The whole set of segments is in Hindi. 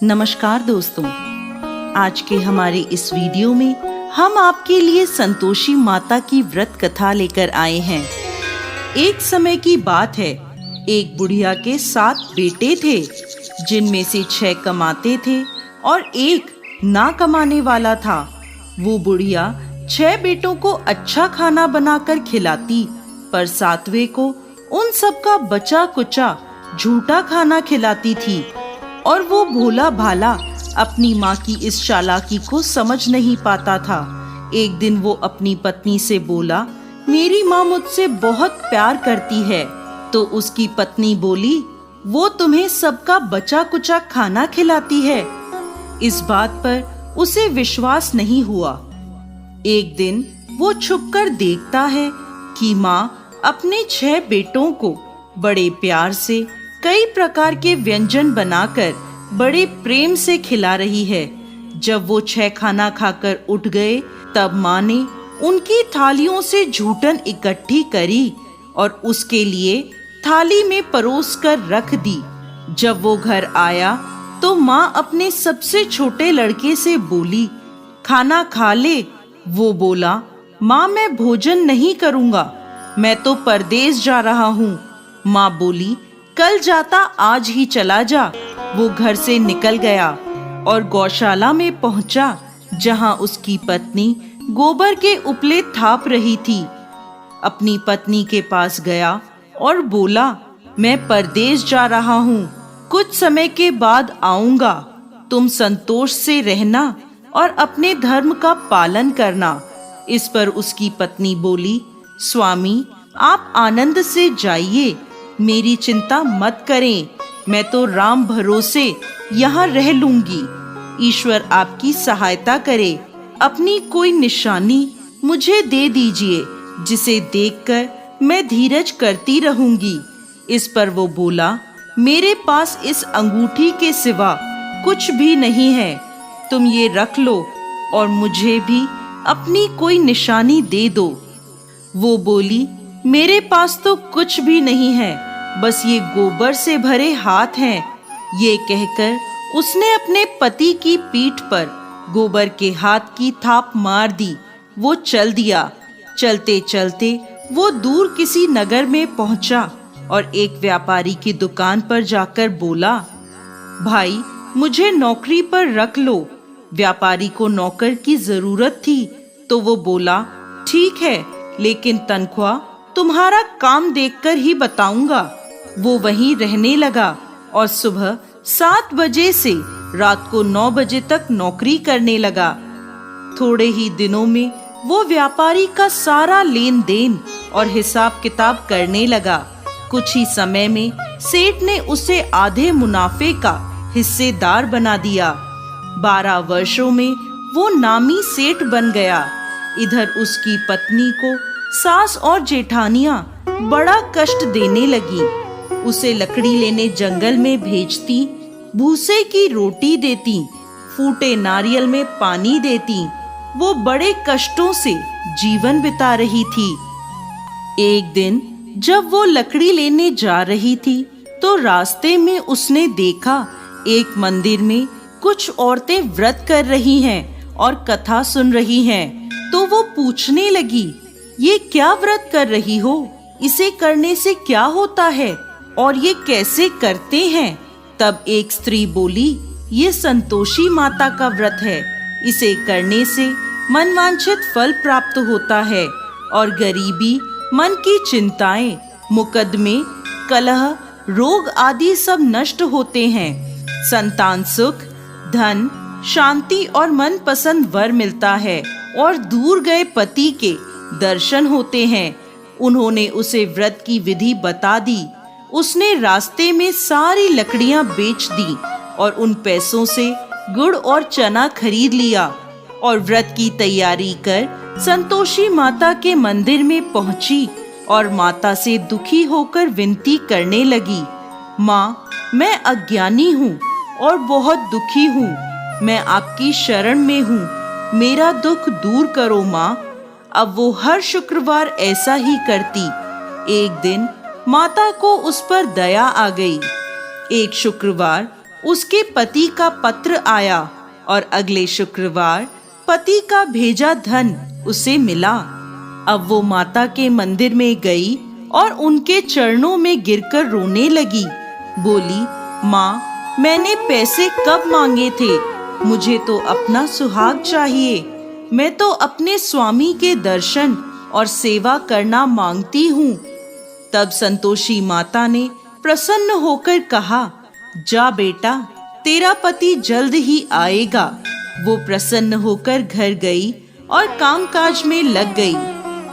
नमस्कार दोस्तों, आज के हमारे इस वीडियो में हम आपके लिए संतोषी माता की व्रत कथा लेकर आए हैं। एक समय की बात है, एक बुढ़िया के 7 बेटे थे, जिनमें से 6 कमाते थे और एक ना कमाने वाला था। वो बुढ़िया 6 बेटों को अच्छा खाना बनाकर खिलाती, पर 7वें को उन सब का बचा कुचा झूठा खाना खिलाती थी। और वो भोला भाला अपनी माँ की इस चालाकी को समझ नहीं पाता था। एक दिन वो अपनी पत्नी से बोला, मेरी माँ मुझसे बहुत प्यार करती है। तो उसकी पत्नी बोली, वो तुम्हें सबका बचा कुचा खाना खिलाती है। इस बात पर उसे विश्वास नहीं हुआ। एक दिन वो छुपकर देखता है कि माँ अपने 6 बेटों को बड़े प्यार से कई प्रकार के व्यंजन बनाकर बड़े प्रेम से खिला रही है। जब वो 6 खाना खाकर उठ गए, तब माँ ने उनकी थालियों से झूठन इकट्ठी करी और उसके लिए थाली में परोस कर रख दी। जब वो घर आया तो माँ अपने सबसे छोटे लड़के से बोली, खाना खा ले। वो बोला, माँ मैं भोजन नहीं करूँगा, मैं तो परदेश जा रहा हूँ। माँ बोली, कल जाता आज ही चला जा। वो घर से निकल गया और गौशाला में पहुंचा, जहां उसकी पत्नी गोबर के उपले थाप रही थी। अपनी पत्नी के पास गया और बोला, मैं परदेश जा रहा हूँ, कुछ समय के बाद आऊंगा। तुम संतोष से रहना और अपने धर्म का पालन करना। इस पर उसकी पत्नी बोली, स्वामी आप आनंद से जाइए, मेरी चिंता मत करें, मैं तो राम भरोसे यहाँ रह लूंगी। ईश्वर आपकी सहायता करे। अपनी कोई निशानी मुझे दे दीजिए, जिसे देखकर मैं धीरज करती रहूंगी। इस पर वो बोला, मेरे पास इस अंगूठी के सिवा कुछ भी नहीं है, तुम ये रख लो और मुझे भी अपनी कोई निशानी दे दो। वो बोली, मेरे पास तो कुछ भी नहीं है, बस ये गोबर से भरे हाथ हैं। ये कहकर उसने अपने पति की पीठ पर गोबर के हाथ की थाप मार दी। वो चल दिया। चलते चलते वो दूर किसी नगर में पहुंचा और एक व्यापारी की दुकान पर जाकर बोला, भाई मुझे नौकरी पर रख लो। व्यापारी को नौकर की जरूरत थी, तो वो बोला, ठीक है, लेकिन तनख्वाह तुम्हारा काम देखकर ही बताऊंगा। वो वहीं रहने लगा और सुबह 7 बजे से रात को 9 बजे तक नौकरी करने लगा। थोड़े ही दिनों में वो व्यापारी का सारा लेन देन और हिसाब किताब करने लगा। कुछ ही समय में सेठ ने उसे आधे मुनाफे का हिस्सेदार बना दिया। 12 वर्षों में वो नामी सेठ बन गया। इधर उसकी पत्नी को सास और जेठानियां बड़ा कष्ट देने लगी। उसे लकड़ी लेने जंगल में भेजती, भूसे की रोटी देती, फूटे नारियल में पानी देती। वो बड़े कष्टों से जीवन बिता रही थी। एक दिन जब वो लकड़ी लेने जा रही थी, तो रास्ते में उसने देखा एक मंदिर में कुछ औरतें व्रत कर रही हैं और कथा सुन रही हैं। तो वो पूछने लगी, ये क्या व्रत कर रही हो? इसे करने से क्या होता है और ये कैसे करते हैं? तब एक स्त्री बोली, ये संतोषी माता का व्रत है। इसे करने से मनवांछित फल प्राप्त होता है और गरीबी, मन की चिंताएं, मुकदमे, कलह, रोग आदि सब नष्ट होते हैं। संतान सुख, धन, शांति और मनपसंद वर मिलता है और दूर गए पति के दर्शन होते हैं। उन्होंने उसे व्रत की विधि बता दी। उसने रास्ते में सारी लकड़ियां बेच दी और उन पैसों से गुड़ और चना खरीद लिया और व्रत की तैयारी कर संतोषी माता के मंदिर में पहुंची और माता से दुखी होकर विनती करने लगी, माँ मैं अज्ञानी हूँ और बहुत दुखी हूँ, मैं आपकी शरण में हूँ, मेरा दुख दूर करो माँ। अब वो हर शुक्रवार ऐसा ही करती। एक दिन माता को उस पर दया आ गई। एक शुक्रवार उसके पति का पत्र आया और अगले शुक्रवार पति का भेजा धन उसे मिला। अब वो माता के मंदिर में गई और उनके चरणों में गिरकर रोने लगी। बोली, माँ, मैंने पैसे कब मांगे थे? मुझे तो अपना सुहाग चाहिए। मैं तो अपने स्वामी के दर्शन और सेवा करना मांगती हूँ। तब संतोषी माता ने प्रसन्न होकर कहा, जा बेटा, तेरा पति जल्द ही आएगा। वो प्रसन्न होकर घर गई और कामकाज में लग गई।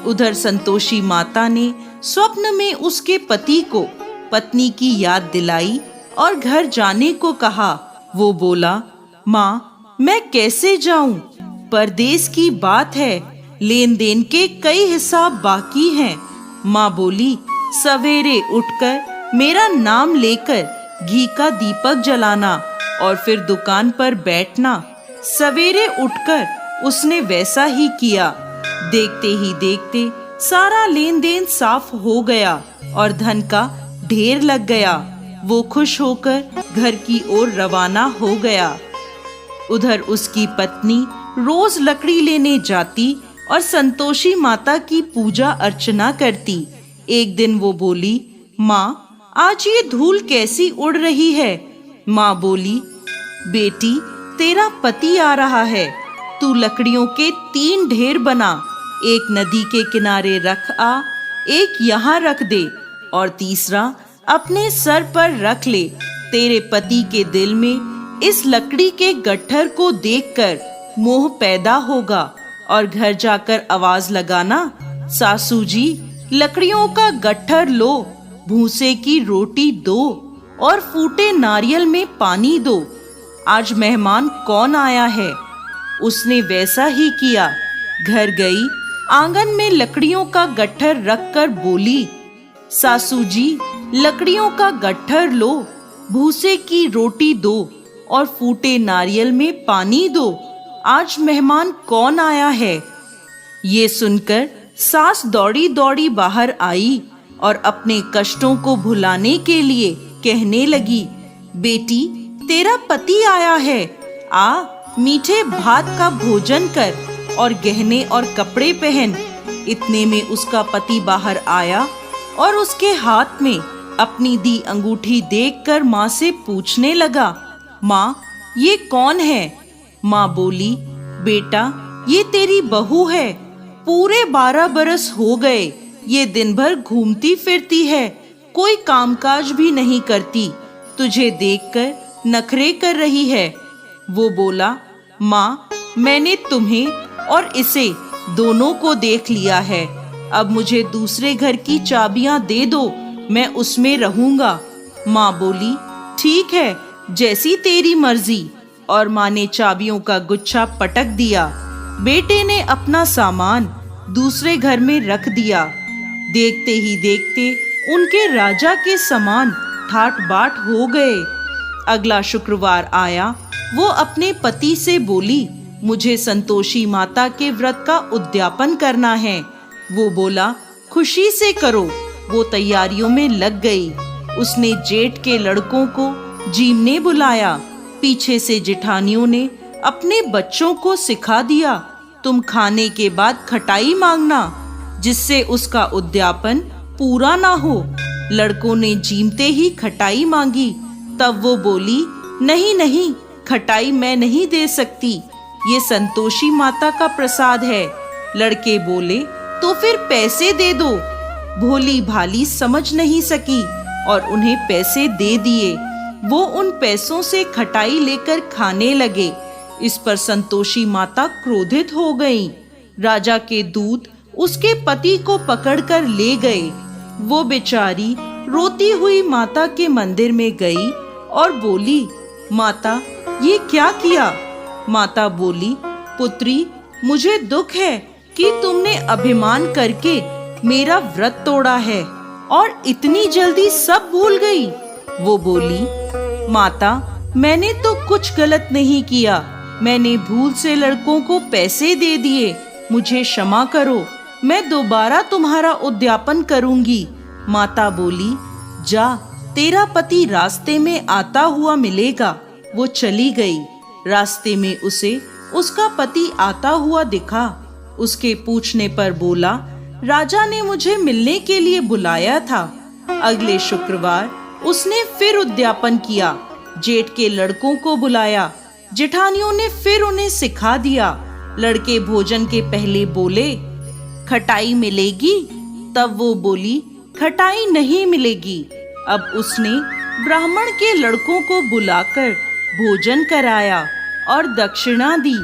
उधर संतोषी माता ने स्वप्न में उसके पति को पत्नी की याद दिलाई और घर जाने को कहा। वो बोला, माँ, मैं कैसे जाऊं? परदेश की बात है, लेन देन के कई हिसाब बाकी हैं। माँ बोली, सवेरे उठकर मेरा नाम लेकर घी का दीपक जलाना और फिर दुकान पर बैठना। सवेरे उठकर उसने वैसा ही किया। देखते ही देखते सारा लेन देन साफ हो गया और धन का ढेर लग गया। वो खुश होकर घर की ओर रवाना हो गया। उधर उसकी पत्नी रोज लकड़ी लेने जाती और संतोषी माता की पूजा अर्चना करती। एक दिन वो बोली, माँ, आज ये धूल कैसी उड़ रही है? माँ बोली, बेटी, तेरा पति आ रहा है। तू लकड़ियों के 3 ढेर बना, एक नदी के किनारे रख आ, एक यहाँ रख दे और तीसरा अपने सर पर रख ले। तेरे पति के दिल में इस लकड़ी के गट्ठर को देखकर मोह पैदा होगा और घर जाकर आवाज लगाना, सासू जी, लकड़ियों का गट्ठर लो, भूसे की रोटी दो और फूटे नारियल में पानी दो। आज मेहमान कौन आया है? उसने वैसा ही किया। घर गई, आंगन में लकड़ियों का गट्ठर रखकर बोली, सासू जी, लकड़ियों का गट्ठर लो, भूसे की रोटी दो और फूटे नारियल में पानी दो। आज मेहमान कौन आया है? ये सुनकर सास दौड़ी दौड़ी बाहर आई और अपने कष्टों को भुलाने के लिए कहने लगी, बेटी, तेरा पति आया है। आ, मीठे भात का भोजन कर और गहने और कपड़े पहन। इतने में उसका पति बाहर आया और उसके हाथ में अपनी दी अंगूठी देखकर माँ से पूछने लगा, माँ, ये कौन है? माँ बोली, बेटा, ये तेरी बहू है। पूरे 12 बरस हो गए ये दिन भर घूमती फिरती है, कोई कामकाज भी नहीं करती। तुझे देखकर नखरे कर रही है। वो बोला, माँ, मैंने तुम्हें और इसे दोनों को देख लिया है। अब मुझे दूसरे घर की चाबियां दे दो, मैं उसमें रहूंगा। माँ बोली, ठीक है, जैसी तेरी मर्जी। और माँ ने चाबियों का गुच्छा पटक दिया। बेटे ने अपना सामान दूसरे घर में रख दिया। देखते ही देखते उनके राजा के समान ठाट बाट हो गए। अगला शुक्रवार आया। वो अपने पति से बोली, मुझे संतोषी माता के व्रत का उद्यापन करना है। वो बोला, खुशी से करो। वो तैयारियों में लग गई। उसने जेठ के लड़कों को जीमने बुलाया। पीछे से जेठानियों ने अपने बच्चों को सिखा दिया, तुम खाने के बाद खटाई मांगना, जिससे उसका उद्यापन पूरा ना हो। लड़कों ने जीमते ही खटाई मांगी। तब वो बोली, नहीं नहीं, खटाई मैं नहीं दे सकती, ये संतोषी माता का प्रसाद है। लड़के बोले, तो फिर पैसे दे दो। भोली भाली समझ नहीं सकी और उन्हें पैसे दे दिए। वो उन पैसों से खटाई लेकर खाने लगे। इस पर संतोषी माता क्रोधित हो गईं। राजा के दूत उसके पति को पकड़कर ले गए। वो बेचारी रोती हुई माता के मंदिर में गई और बोली, माता, ये क्या किया? माता बोली, पुत्री, मुझे दुख है कि तुमने अभिमान करके मेरा व्रत तोड़ा है और इतनी जल्दी सब भूल गई। वो बोली, माता, मैंने तो कुछ गलत नहीं किया। मैंने भूल से लड़कों को पैसे दे दिए। मुझे क्षमा करो, मैं दोबारा तुम्हारा उद्यापन करूंगी। माता बोली, जा, तेरा पति रास्ते में आता हुआ मिलेगा। वो चली गई। रास्ते में उसे उसका पति आता हुआ दिखा। उसके पूछने पर बोला, राजा ने मुझे मिलने के लिए बुलाया था। अगले शुक्रवार उसने फिर उद्यापन किया। जेठ के लड़कों को बुलाया। जेठानियों ने फिर उन्हें सिखा दिया। लड़के भोजन के पहले बोले, खटाई मिलेगी? तब वो बोली, खटाई नहीं मिलेगी। अब उसने ब्राह्मण के लड़कों को बुलाकर भोजन कराया और दक्षिणा दी।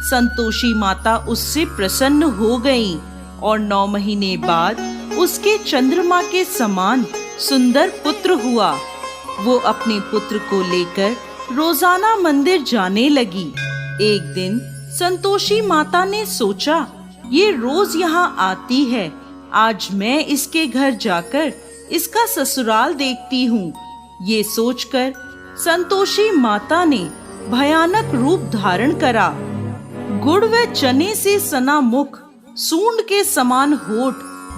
संतोषी माता उससे प्रसन्न हो गईं और 9 महीने बाद उसके चंद्रमा के समान सुंदर पुत्र हुआ। वो अपने पुत्र को लेकर रोजाना मंदिर जाने लगी। एक दिन संतोषी माता ने सोचा, ये रोज यहाँ आती है, आज मैं इसके घर जाकर इसका ससुराल देखती हूँ। ये सोचकर संतोषी माता ने भयानक रूप धारण करा। गुड़ व चने से सना मुख, सूंड के समान होठ,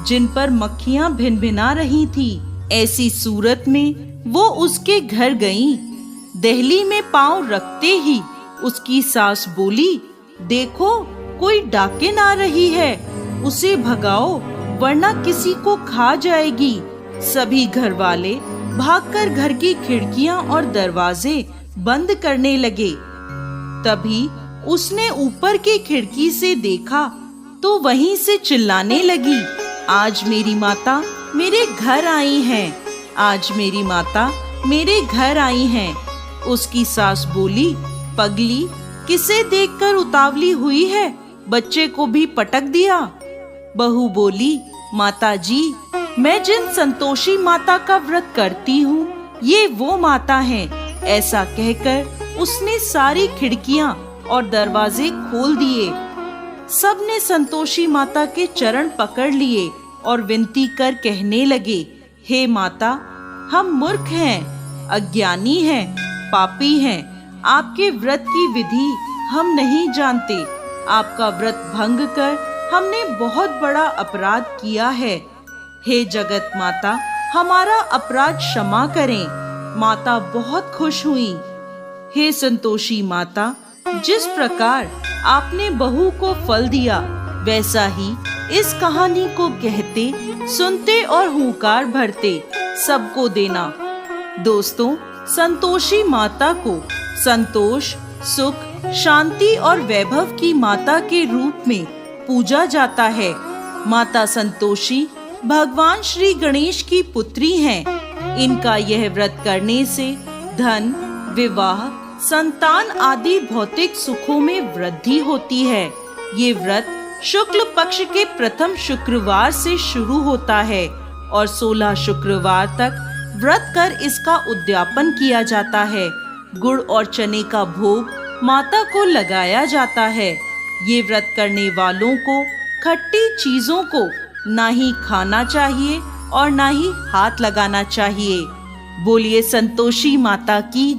जिन पर मक्खियां भिनभिना रही थी, ऐसी सूरत में वो उसके घर गईं। दहली में पांव रखते ही उसकी सास बोली, देखो कोई डाकिन आ रही है, उसे भगाओ वरना किसी को खा जाएगी। सभी घर वाले भागकर घर की खिड़कियां और दरवाजे बंद करने लगे। तभी उसने ऊपर की खिड़की से देखा तो वहीं से चिल्लाने लगी, आज मेरी माता मेरे घर आई हैं, आज मेरी माता मेरे घर आई हैं। उसकी सास बोली, पगली, किसे देखकर उतावली हुई है, बच्चे को भी पटक दिया। बहू बोली, माता जी, मैं जिन संतोषी माता का व्रत करती हूँ, ये वो माता हैं। ऐसा कहकर उसने सारी खिड़कियां और दरवाजे खोल दिए। सबने संतोषी माता के चरण पकड़ लिए और विनती कर कहने लगे, हे माता, हम मूर्ख हैं, अज्ञानी हैं, पापी हैं। आपके व्रत की विधि हम नहीं जानते। आपका व्रत भंग कर हमने बहुत बड़ा अपराध किया है। हे जगत माता, हमारा अपराध क्षमा करें। माता बहुत खुश हुई। हे संतोषी माता, जिस प्रकार आपने बहू को फल दिया, वैसा ही इस कहानी को कहते, सुनते और हुंकार भरते सबको देना। दोस्तों, संतोषी माता को संतोष, सुख, शांति और वैभव की माता के रूप में पूजा जाता है। माता संतोषी भगवान श्री गणेश की पुत्री हैं। इनका यह व्रत करने से धन, विवाह, संतान आदि भौतिक सुखों में वृद्धि होती है। ये व्रत शुक्ल पक्ष के प्रथम शुक्रवार से शुरू होता है और 16 शुक्रवार तक व्रत कर इसका उद्यापन किया जाता है। गुड़ और चने का भोग माता को लगाया जाता है। ये व्रत करने वालों को खट्टी चीजों को ना ही खाना चाहिए और ना ही हाथ लगाना चाहिए। बोलिए संतोषी माता की